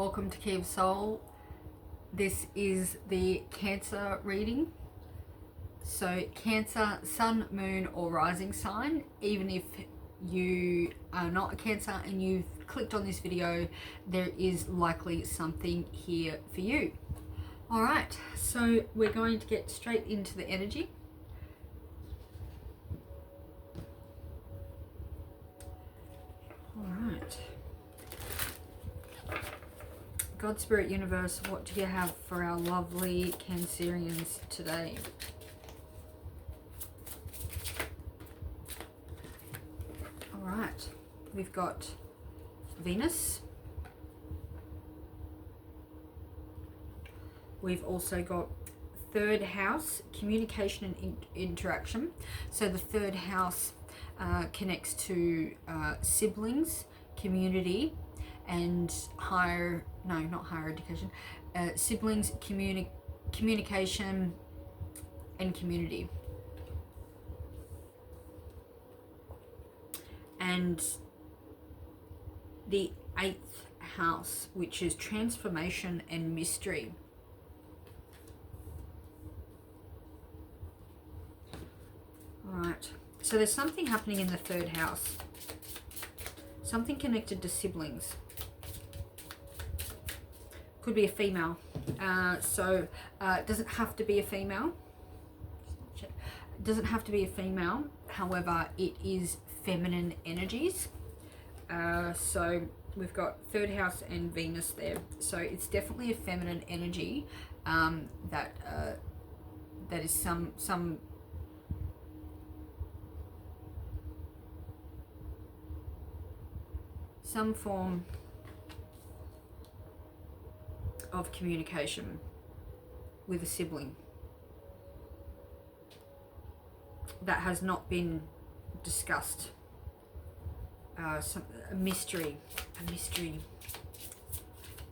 Welcome to Key of Soul. This is the Cancer reading. So Cancer, Sun, Moon or Rising sign. Even if you are not a Cancer and you've clicked on this video, there is likely something here for you. Alright, so we're going to get straight into the energy. Alright. God, Spirit, Universe, what do you have for our lovely Cancerians today? Alright, we've got Venus. We've also got third house, communication and interaction. So the third house connects to siblings, community, and not higher education, siblings, communication, and community. And the 8th house, which is transformation and mystery. Alright, so there's something happening in the third house. Something connected to siblings. Could be a female. It doesn't have to be a female. It doesn't have to be a female. However, it is feminine energies. So we've got third house and Venus there. So it's definitely a feminine energy that is some form of communication with a sibling that has not been discussed. A mystery.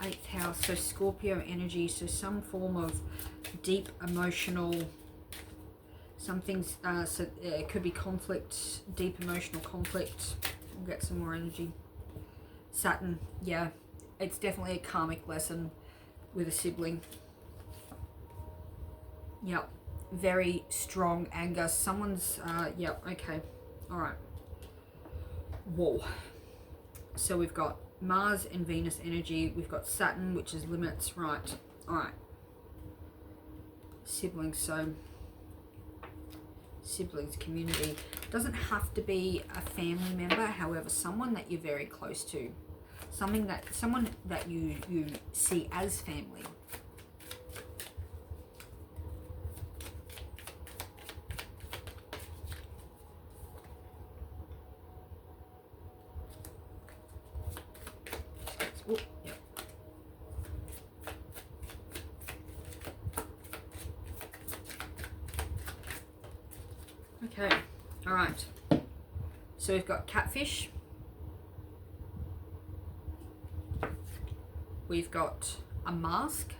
8th house, so Scorpio energy, so some form of deep emotional something's so it could be conflict, deep emotional conflict. We'll get some more energy. Saturn, yeah, it's definitely a karmic lesson with a sibling. Yep, very strong anger. Someone's, yep, okay, all right. Whoa. So we've got Mars and Venus energy. We've got Saturn, which is limits, right? All right. Siblings, so siblings, community. Doesn't have to be a family member, however, someone that you're very close to. Someone that you see as family. Ooh, yep. Okay, all right. So we've got catfish. We've got a mask.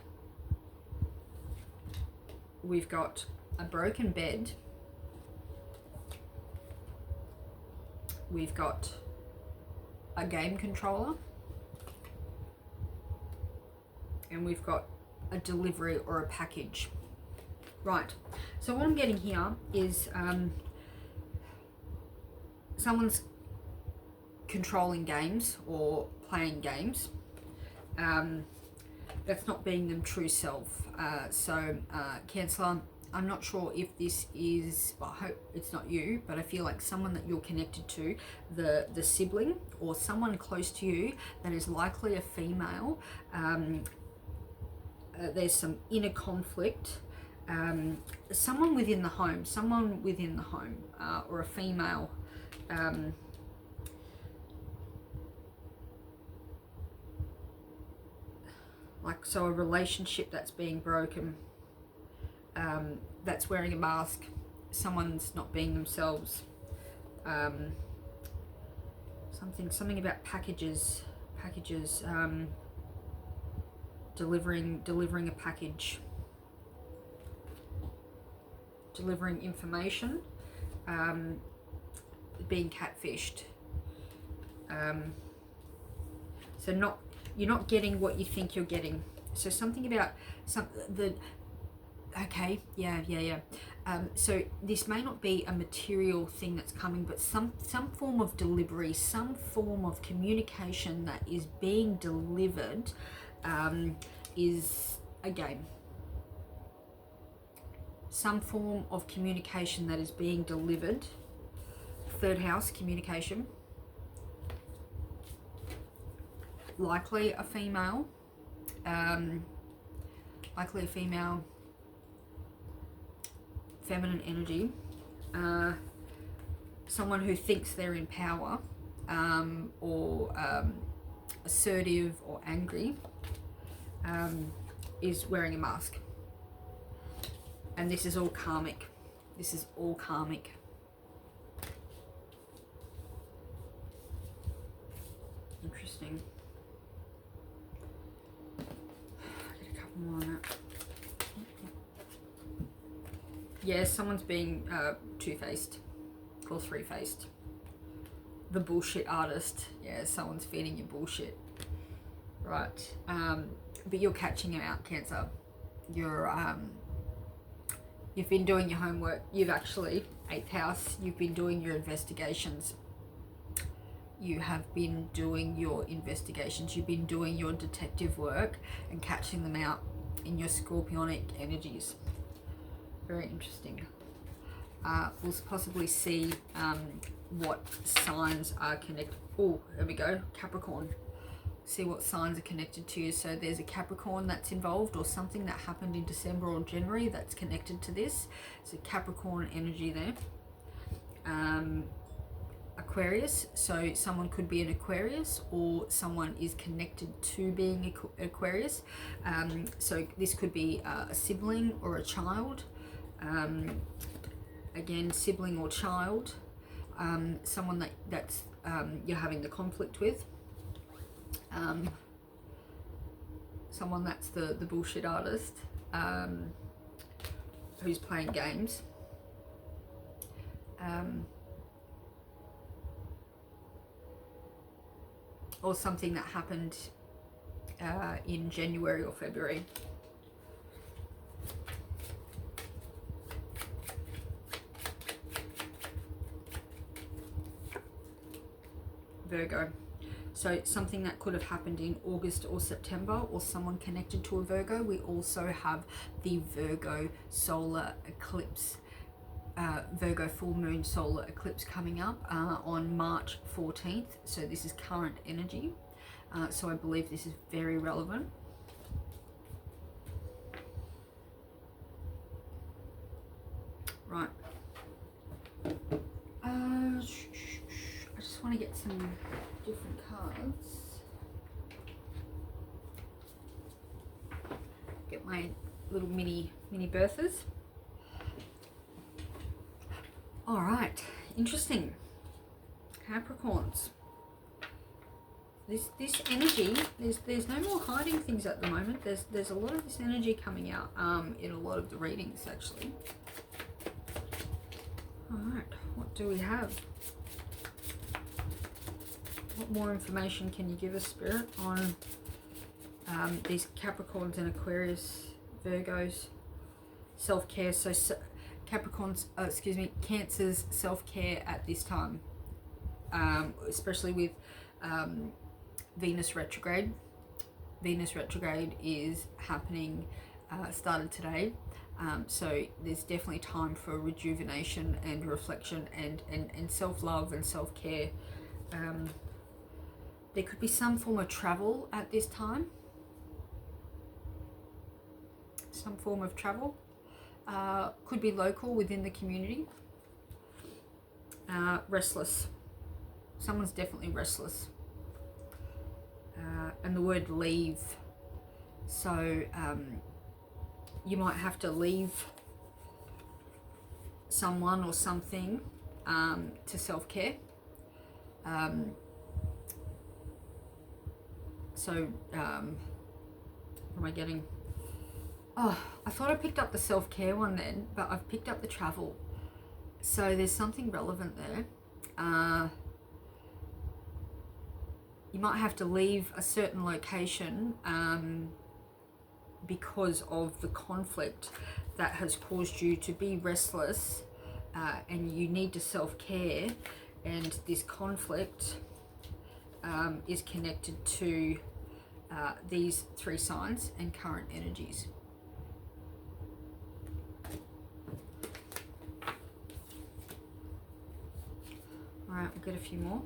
We've got a broken bed. We've got a game controller. And we've got a delivery or a package. Right. So what I'm getting here is someone's controlling games or playing games. That's not being them true self. Cancer, I'm not sure if this is, well, I hope it's not you, but I feel like someone that you're connected to, the sibling or someone close to you that is likely a female. There's some inner conflict. Someone within the home, or a female. So a relationship that's being broken, that's wearing a mask, someone's not being themselves, something about packages, delivering a package, delivering information, being catfished. So You're not getting what you think you're getting. So something about okay, yeah. So this may not be a material thing that's coming, but some form of delivery, some form of communication that is being delivered is, again, some form of communication that is being delivered. Third house, communication. Likely a female. Feminine energy. Someone who thinks they're in power, or assertive or angry, is wearing a mask. And this is all karmic. This is all karmic. Interesting. I'll get a couple more on that. Yeah, someone's being two-faced or three-faced. The bullshit artist. Yeah, someone's feeding you bullshit. Right. But you're catching him out, Cancer. You've been doing your homework. You've actually, 8th house, you've been doing your investigations. You have been doing your investigations. You've been doing your detective work and catching them out in your scorpionic energies. Very interesting. We'll possibly see what signs are connected. Oh, there we go. Capricorn. See what signs are connected to you. So there's a Capricorn that's involved, or something that happened in December or January that's connected to this. So Capricorn energy there. Aquarius. So someone could be an Aquarius, or someone is connected to being Aquarius. So this could be a sibling or a child. Again, sibling or child. Someone that's you're having the conflict with. Someone that's the bullshit artist, who's playing games. Or something that happened in January or February. Virgo. So something that could have happened in August or September, or someone connected to a Virgo. We also have the Virgo solar eclipse, Virgo full moon solar eclipse coming up on March 14th. So this is current energy. So I believe this is very relevant. Right. I just want to get some different cards. Get my little mini Berthas. All right, interesting. Capricorns. This energy, there's no more hiding things at the moment. There's a lot of this energy coming out in a lot of the readings actually. All right, what do we have? What more information can you give us, Spirit, on these Capricorns and Aquarius, Virgos, self-care? So Capricorns, Cancer's self-care at this time, especially with Venus retrograde. Venus retrograde is happening, started today. So there's definitely time for rejuvenation and reflection and self-love and self-care. There could be some form of travel at this time. Some form of travel. Could be local within the community. Restless. Someone's definitely restless. And the word leave. So you might have to leave someone or something to self-care. So what am I getting? Oh, I thought I picked up the self-care one then, but I've picked up the travel. So there's something relevant there. you might have to leave a certain location because of the conflict that has caused you to be restless, and you need to self-care, and this conflict is connected to these 3 signs and current energies. All right, we'll get a few more.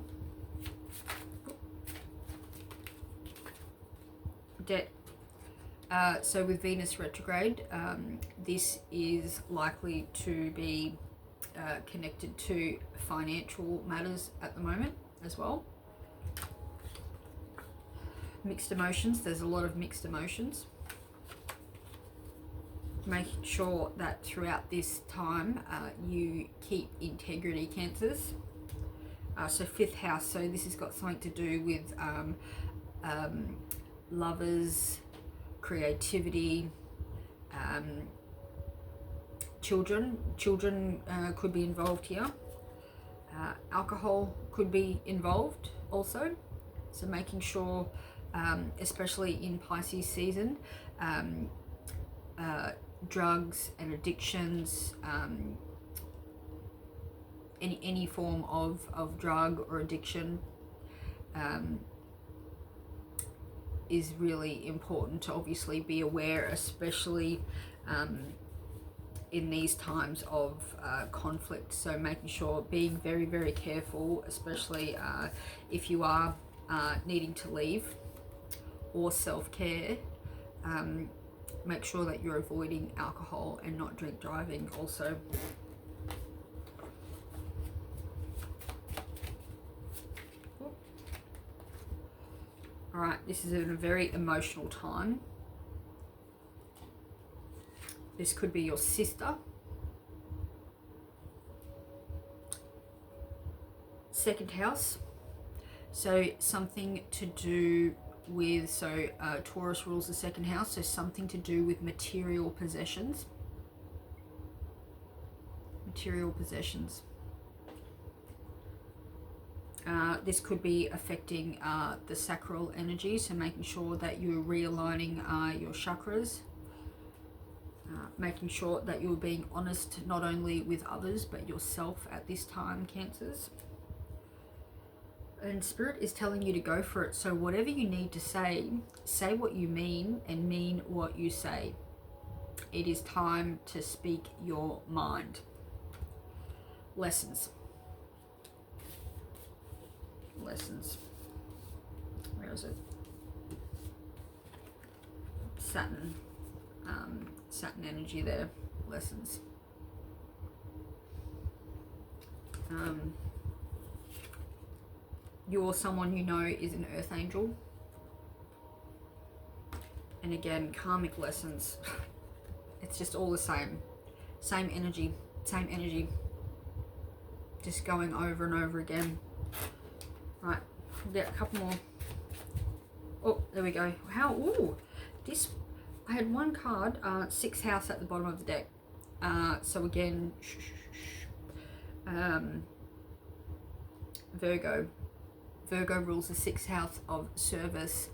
Debt. So with Venus retrograde, this is likely to be connected to financial matters at the moment as well. Mixed emotions. There's a lot of mixed emotions. Making sure that throughout this time you keep integrity, Cancers. So 5th house, so this has got something to do with lovers, creativity, children could be involved here. Alcohol could be involved also, so making sure, especially in Pisces season, drugs and addictions, any form of drug or addiction is really important to obviously be aware, especially in these times of conflict. So making sure, being very, very careful, especially if you are needing to leave, or self-care. Make sure that you're avoiding alcohol and not drink driving also. All right, this is in a very emotional time. This could be your sister. 2nd house, so something to do with, Taurus rules the 2nd house, so something to do with material possessions. Material possessions. This could be affecting the sacral energy, so making sure that you're realigning your chakras, making sure that you're being honest not only with others but yourself at this time, Cancers. And Spirit is telling you to go for it, so whatever you need to say, say what you mean and mean what you say. It is time to speak your mind. Lessons. Where is it? Saturn energy there. Lessons. You're someone you know is an earth angel, and again, karmic lessons. It's just all the same energy, just going over and over again. Right, we'll get a couple more. Oh, there we go. How, ooh, this, I had one card, 6th house at the bottom of the deck. So again, Virgo rules the 6th house of service,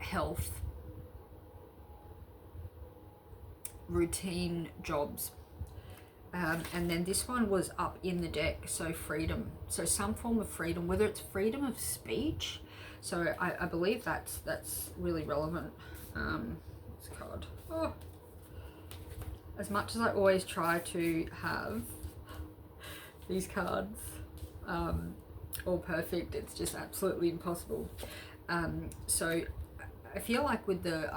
health, routine jobs. And then this one was up in the deck, so freedom, so some form of freedom, whether it's freedom of speech, so I believe that's really relevant. This card, oh, as much as I always try to have these cards all perfect, it's just absolutely impossible. So I feel like with the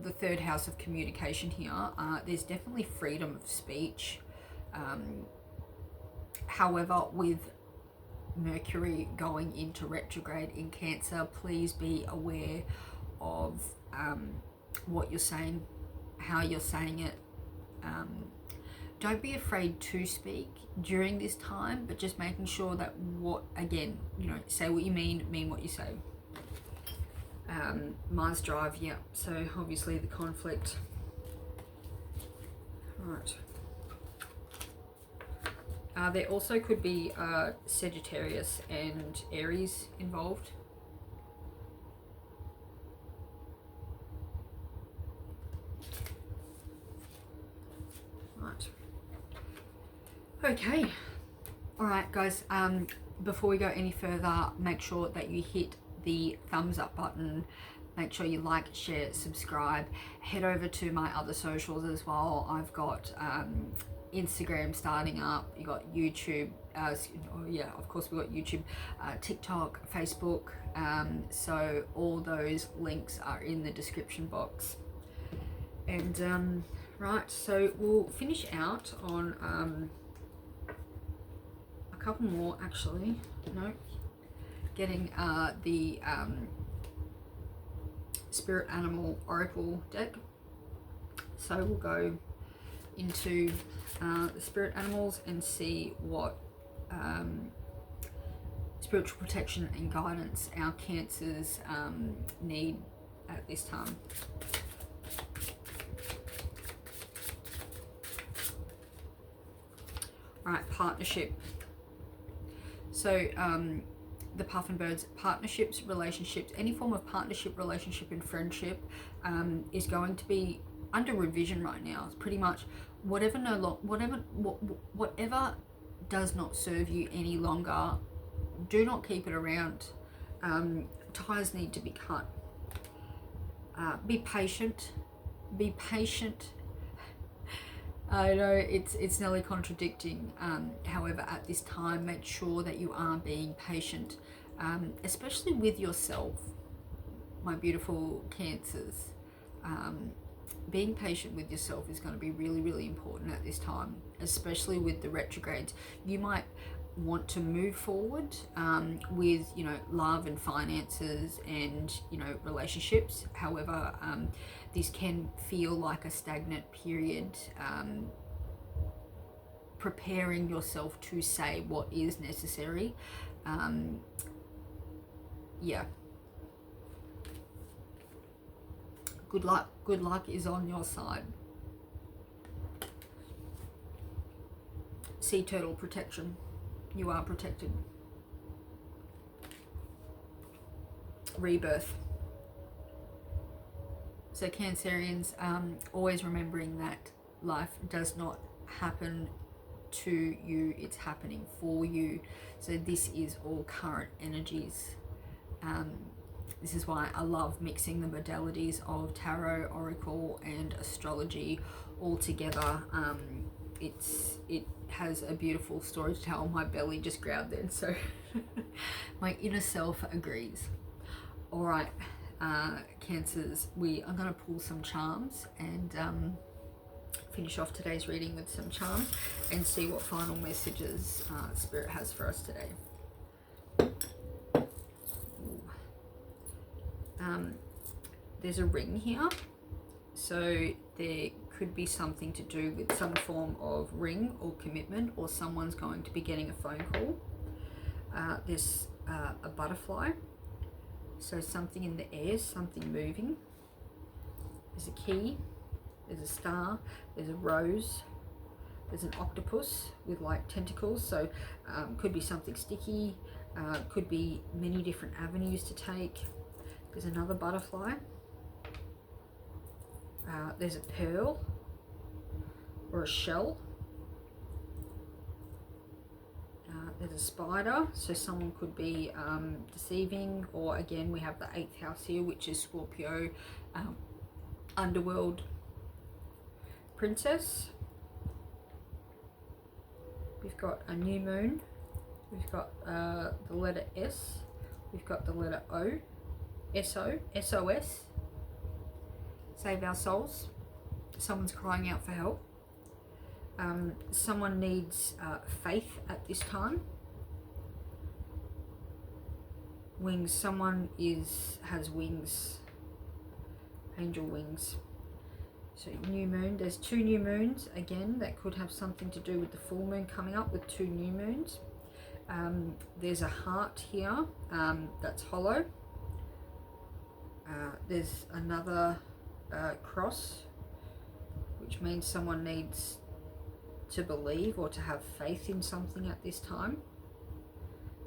3rd house of communication here, there's definitely freedom of speech. However, with Mercury going into retrograde in Cancer, please be aware of what you're saying, how you're saying it. Don't be afraid to speak during this time, but just making sure that say what you mean what you say. Mars drive, yeah, so obviously the conflict. Right. There also could be Sagittarius and Aries involved Okay, all right guys, before we go any further, make sure that you hit the thumbs up button, make sure you like, share, subscribe, head over to my other socials as well. I've got Instagram starting up, you got YouTube, yeah, of course we got YouTube, TikTok, Facebook, so all those links are in the description box. And right, so we'll finish out on a couple more actually. No, getting the Spirit Animal Oracle deck. So we'll go into the spirit animals and see what spiritual protection and guidance our Cancers need at this time. All right, partnership. So the Puffin Birds, partnerships, relationships, any form of partnership, relationship and friendship is going to be under revision right now. It's pretty much whatever does not serve you any longer, do not keep it around. Ties need to be cut. Be patient. Be patient. I know it's nearly contradicting. However, at this time, make sure that you are being patient, especially with yourself, my beautiful Cancers. Being patient with yourself is going to be really, really important at this time, especially with the retrogrades. You might want to move forward with, you know, love and finances and, you know, relationships. However, this can feel like a stagnant period, preparing yourself to say what is necessary. Yeah. Good luck is on your side. Sea turtle protection. You are protected. Rebirth. So Cancerians, always remembering that life does not happen to you, it's happening for you. So this is all current energies. This is why I love mixing the modalities of tarot, oracle and astrology all together. It has a beautiful story to tell. My belly just growled then, so my inner self agrees. All right, Cancers, I'm going to pull some charms and finish off today's reading with some charms and see what final messages Spirit has for us today. There's a ring here, so there could be something to do with some form of ring or commitment, or someone's going to be getting a phone call. There's a butterfly, so something in the air, something moving. There's a key, there's a star, there's a rose, there's an octopus with like tentacles, so could be something sticky, could be many different avenues to take. There's another butterfly. There's a pearl or a shell. There's a spider, so someone could be deceiving, or again we have the 8th house here, which is Scorpio, underworld princess. We've got a new moon. We've got the letter S. We've got the letter O. SOS. Save our souls. Someone's crying out for help. Someone needs faith at this time. Wings. Someone has wings. Angel wings. So new moon. There's 2 new moons again. That could have something to do with the full moon coming up with 2 new moons. There's a heart here that's hollow. There's another cross, which means someone needs to believe or to have faith in something at this time.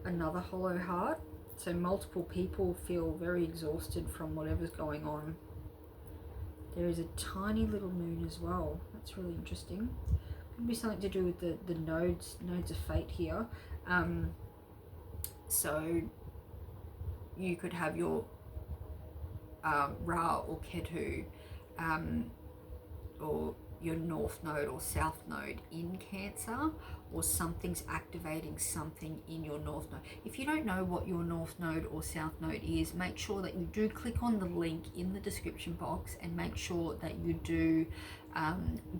Another hollow heart, so multiple people feel very exhausted from whatever's going on. There is a tiny little moon as well. That's really interesting. Could be something to do with the nodes of fate here. So you could have your Ra or Ketu, or your north node or south node in Cancer, or something's activating something in your north node. If you don't know what your north node or south node is, make sure that you do click on the link in the description box, and make sure that you do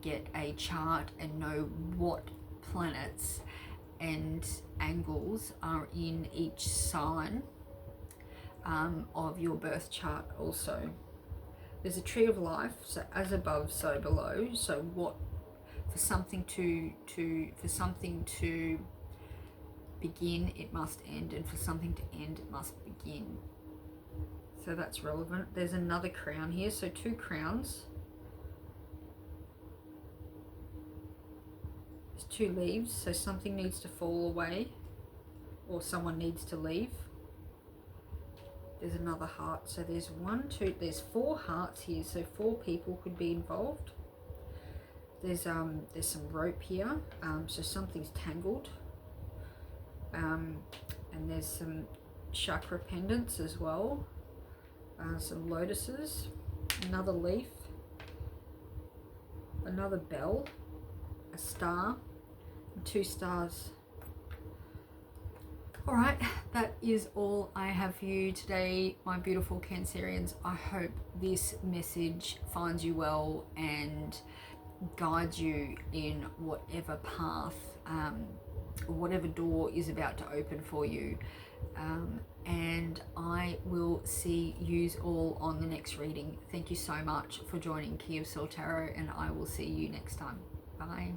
get a chart and know what planets and angles are in each sign of your birth chart. Also, there's a tree of life, so as above so below. So what, for something to begin, it must end, and for something to end, it must begin. So that's relevant. There's another crown here, so 2 crowns. There's 2 leaves, so something needs to fall away, or someone needs to leave. There's another heart, so there's 1, 2, there's 4 hearts here, so 4 people could be involved. There's some rope here, so something's tangled, and there's some chakra pendants as well, some lotuses, another leaf, another bell, a star, and 2 stars. Alright, that is all I have for you today, my beautiful Cancerians. I hope this message finds you well and guides you in whatever path, whatever door is about to open for you. And I will see yous all on the next reading. Thank you so much for joining Key of Soul Tarot, and I will see you next time. Bye.